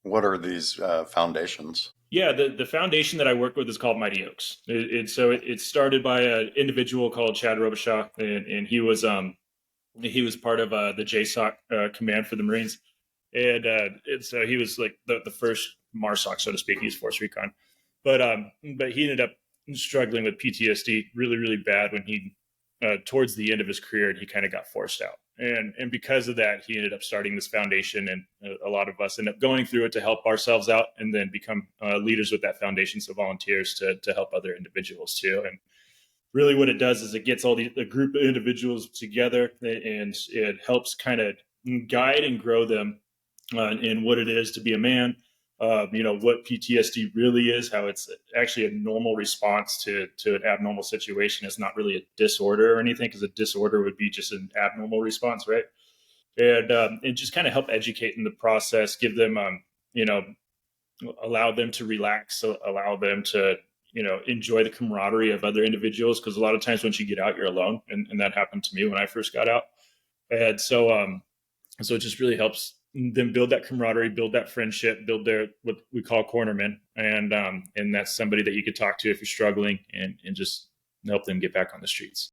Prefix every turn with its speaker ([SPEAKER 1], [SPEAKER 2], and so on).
[SPEAKER 1] What are these foundations?
[SPEAKER 2] Yeah, the foundation that I work with is called Mighty Oaks. It started by an individual called Chad Robichaud, and he was part of the JSOC command for the Marines, and so he was like the first MARSOC, so to speak. He's Force Recon, but he ended up struggling with PTSD really bad when he towards the end of his career, and he kind of got forced out. And because of that, he ended up starting this foundation, and a lot of us end up going through it to help ourselves out, and then become leaders with that foundation, so volunteers to help other individuals too. And really, what it does is it gets a group of individuals together, and it helps kind of guide and grow them in what it is to be a man. What PTSD really is, how it's actually a normal response to an abnormal situation. It's not really a disorder or anything, because a disorder would be just an abnormal response, right? And just kind of help educate in the process, give them, you know, allow them to relax, so allow them to, enjoy the camaraderie of other individuals. Because a lot of times once you get out, you're alone, and that happened to me when I first got out. And so it just really helps them build that camaraderie, build that friendship, build their what we call cornermen, and that's somebody that you could talk to if you're struggling, and just help them get back on the streets.